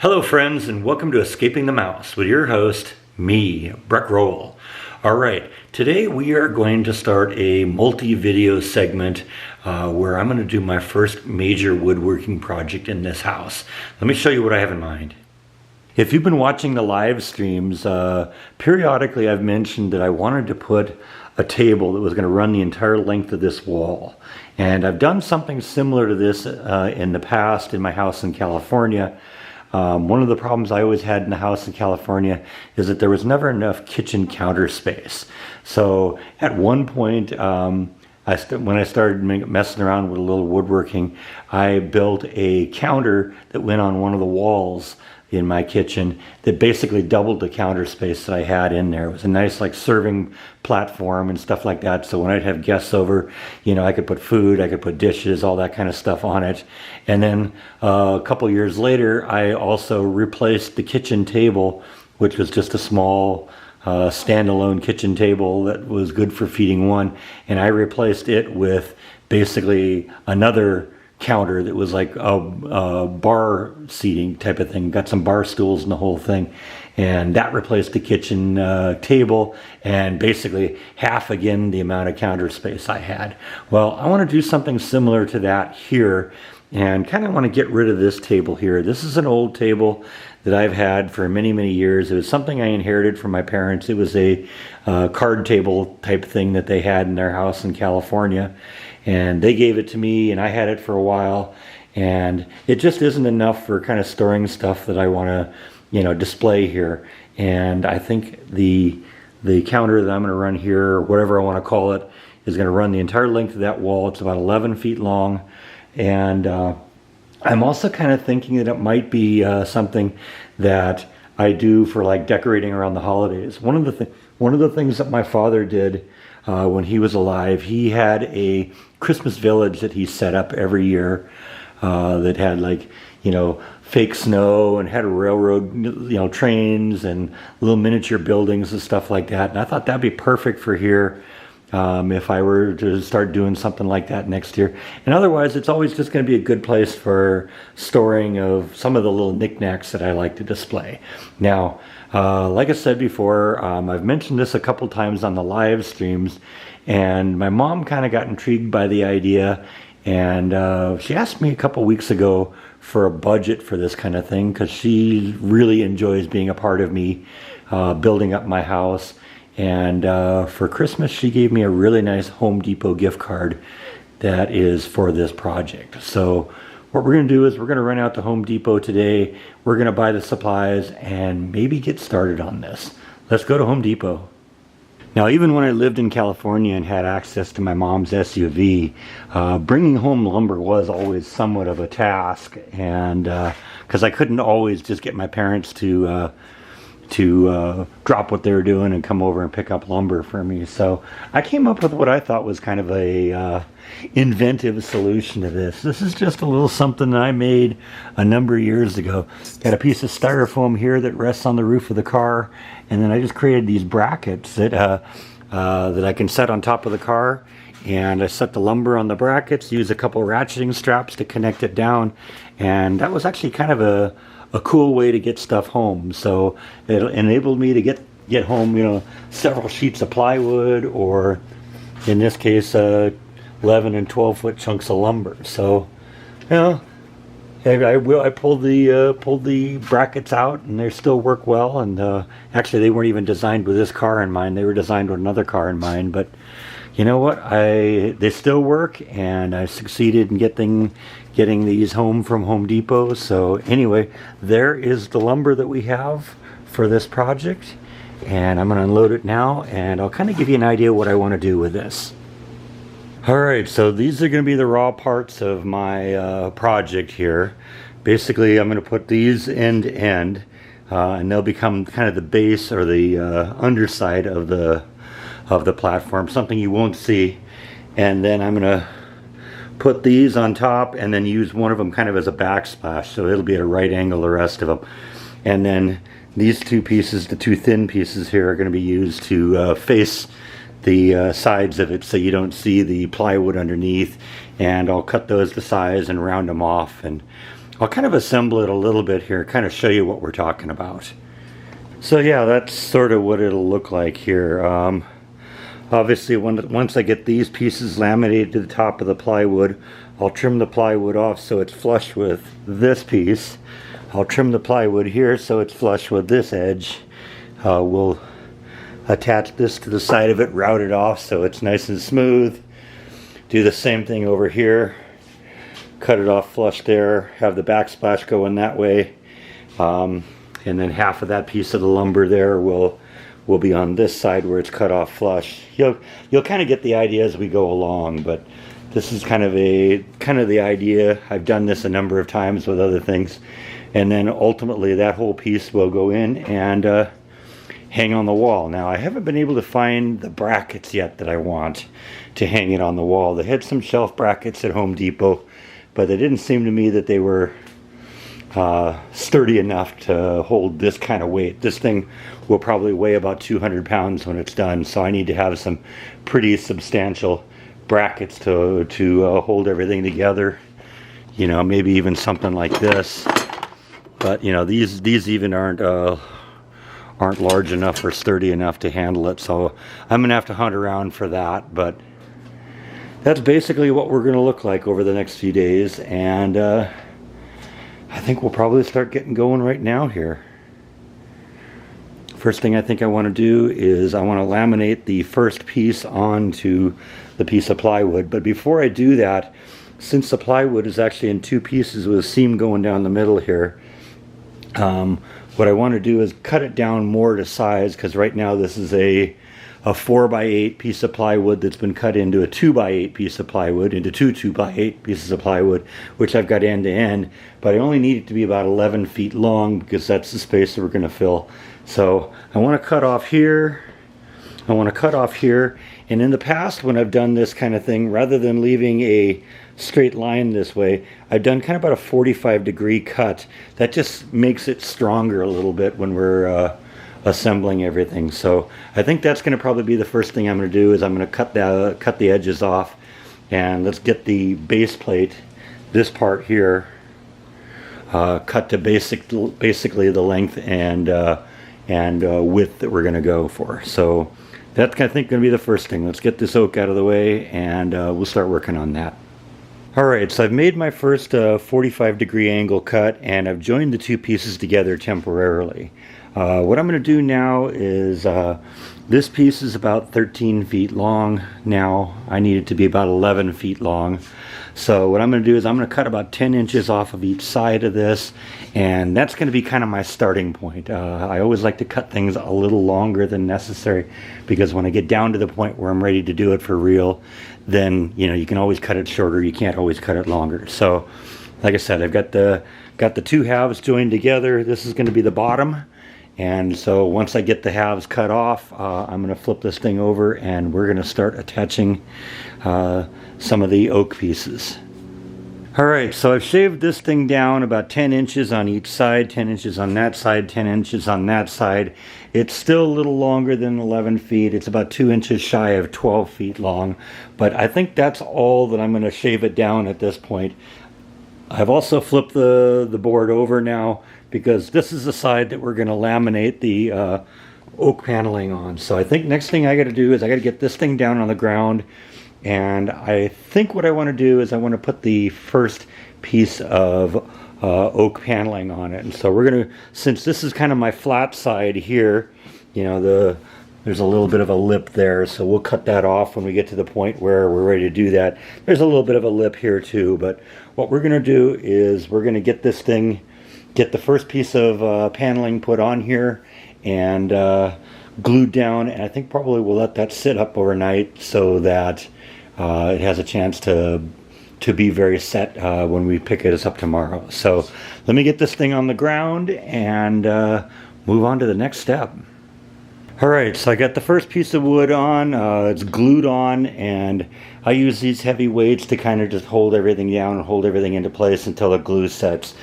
Hello friends, and welcome to Escaping the Mouse with your host, me, Breck Rowell. Alright, today we are going to start a multi-video segment where I'm going to do my first major woodworking project in this house. Let me show you what I have in mind. If you've been watching the live streams, periodically I've mentioned that I wanted to put a table that was going to run the entire length of this wall. And I've done something similar to this in the past in my house in California. One of the problems I always had in the house in California is that there was never enough kitchen counter space. So at one point, when I started messing around with a little woodworking, I built a counter that went on one of the walls in my kitchen that basically doubled the counter space that I had in there. It was a nice like serving platform and stuff like that. So when I'd have guests over, you know, I could put food, I could put dishes, all that kind of stuff on it. And then a couple years later, I also replaced the kitchen table, which was just a small standalone kitchen table that was good for feeding one. And I replaced it with basically another counter that was like a bar seating type of thing, got some bar stools and the whole thing, and that replaced the kitchen table and basically half again the amount of counter space I had. Well, I want to do something similar to that here and kind of want to get rid of this table here. This is an old table that I've had for many years. It was something I inherited from my parents. It was a card table type thing that they had in their house in California. And they gave it to me and I had it for a while, and it just isn't enough for kind of storing stuff that I want to, you know, display here. And I think the counter that I'm going to run here, or whatever I want to call it, is going to run the entire length of that wall. It's about 11 feet long. And I'm also kind of thinking that it might be something that I do for like decorating around the holidays. One of the things that my father did when he was alive, he had a Christmas village that he set up every year that had like, you know, fake snow and had a railroad, you know, trains and little miniature buildings and stuff like that. And I thought that'd be perfect for here if I were to start doing something like that next year. And otherwise, it's always just going to be a good place for storing of some of the little knickknacks that I like to display. Now, like I said before, I've mentioned this a couple times on the live streams, and my mom kind of got intrigued by the idea, and she asked me a couple weeks ago for a budget for this kind of thing because she really enjoys being a part of me building up my house. And for Christmas, she gave me a really nice Home Depot gift card that is for this project. So what we're going to do is we're going to run out to Home Depot today. We're going to buy the supplies and maybe get started on this. Let's go to Home Depot. Now, even when I lived in California and had access to my mom's SUV, bringing home lumber was always somewhat of a task, and because I couldn't always just get my parents to drop what they were doing and come over and pick up lumber for me. So I came up with what I thought was kind of a inventive solution to this. This is just a little something that I made a number of years ago. Got a piece of styrofoam here that rests on the roof of the car, and then I just created these brackets that that I can set on top of the car. And I set the lumber on the brackets, use a couple ratcheting straps to connect it down, and that was actually kind of a cool way to get stuff home. So it enabled me to get home, you know, several sheets of plywood, or in this case 11 and 12 foot chunks of lumber. So, you know, I pulled the brackets out, and they still work well. And actually they weren't even designed with this car in mind, they were designed with another car in mind. But you know what, they still work, and I succeeded in getting these home from Home Depot. So anyway, there is the lumber that we have for this project, and I'm going to unload it now, and I'll kind of give you an idea what I want to do with this. Alright, so these are going to be the raw parts of my project here. Basically, I'm going to put these end to end, and they'll become kind of the base or the underside of the platform, something you won't see. And then I'm going to put these on top and then use one of them kind of as a backsplash, so it'll be at a right angle the rest of them. And then these two pieces, the two thin pieces here, are going to be used to face the sides of it so you don't see the plywood underneath. And I'll cut those to size and round them off, and I'll kind of assemble it a little bit here, kind of show you what we're talking about. So yeah, that's sort of what it'll look like here. Obviously, once I get these pieces laminated to the top of the plywood, I'll trim the plywood off so it's flush with this piece. I'll trim the plywood here so it's flush with this edge. We'll attach this to the side of it, route it off so it's nice and smooth. Do the same thing over here. Cut it off flush there, have the backsplash going that way. And then half of that piece of the lumber there will be on this side where it's cut off flush. You'll kind of get the idea as we go along, but this is kind of the idea. I've done this a number of times with other things. And then ultimately that whole piece will go in and hang on the wall. Now I haven't been able to find the brackets yet that I want to hang it on the wall. They had some shelf brackets at Home Depot, but it didn't seem to me that they were sturdy enough to hold this kind of weight. This thing will probably weigh about 200 pounds when it's done, so I need to have some pretty substantial brackets to hold everything together. You know, maybe even something like this. But you know, these even aren't large enough or sturdy enough to handle it, so I'm gonna have to hunt around for that. But that's basically what we're gonna look like over the next few days, and I think we'll probably start getting going right now here. First thing I think I want to do is I want to laminate the first piece onto the piece of plywood. But before I do that, since the plywood is actually in two pieces with a seam going down the middle here, what I want to do is cut it down more to size, because right now this is a 4x8 piece of plywood that's been cut into a 2x8 piece of plywood, into two 2x8 pieces of plywood, which I've got end to end, but I only need it to be about 11 feet long because that's the space that we're going to fill. So I want to cut off here, and in the past when I've done this kind of thing, rather than leaving a straight line this way, I've done kind of about a 45-degree cut. That just makes it stronger a little bit when we're assembling everything. So I think that's going to probably be the first thing I'm going to do, is I'm going to cut the edges off, and let's get the base plate, this part here, cut to basically the length and width that we're going to go for. So that's, I think, going to be the first thing. Let's get this oak out of the way, and we'll start working on that. Alright, so I've made my first 45-degree angle cut, and I've joined the two pieces together temporarily. What I'm going to do now is, this piece is about 13 feet long now. I need it to be about 11 feet long. So what I'm going to do is I'm going to cut about 10 inches off of each side of this, and that's going to be kind of my starting point. I always like to cut things a little longer than necessary, because when I get down to the point where I'm ready to do it for real, then you know, you can always cut it shorter, you can't always cut it longer. So like I said, I've got the two halves joined together. This is going to be the bottom, and so once I get the halves cut off, I'm going to flip this thing over, and we're going to start attaching some of the oak pieces. Alright, so I've shaved this thing down about 10 inches on each side, 10 inches on that side, 10 inches on that side. It's still a little longer than 11 feet. It's about 2 inches shy of 12 feet long, but I think that's all that I'm going to shave it down at this point. I've also flipped the board over now, because this is the side that we're going to laminate the oak paneling on. So I think next thing I got to do is I got to get this thing down on the ground, and I think what I want to do is I want to put the first piece of oak paneling on it. And so we're going to, since this is kind of my flat side here, you know, there's a little bit of a lip there, so we'll cut that off when we get to the point where we're ready to do that. There's a little bit of a lip here too, but what we're going to do is we're going to get this thing, get the first piece of paneling put on here and glued down, and I think probably we'll let that sit up overnight so that it has a chance to be very set when we pick it up tomorrow. So let me get this thing on the ground and move on to the next step. Alright, so I got the first piece of wood on, it's glued on, and I use these heavy weights to kind of just hold everything down and hold everything into place until the glue sets.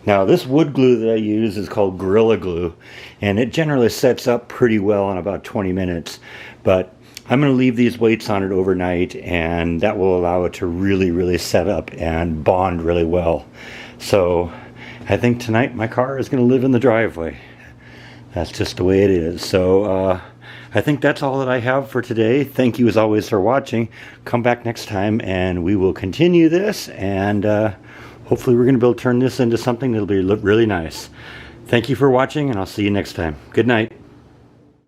Now this wood glue that I use is called Gorilla Glue, and it generally sets up pretty well in about 20 minutes, but I'm going to leave these weights on it overnight, and that will allow it to really set up and bond really well. So I think tonight my car is going to live in the driveway. That's just the way it is. So I think that's all that I have for today. Thank you as always for watching. Come back next time and we will continue this, and hopefully we're going to be able to turn this into something that'll be really nice. Thank you for watching, and I'll see you next time. Good night.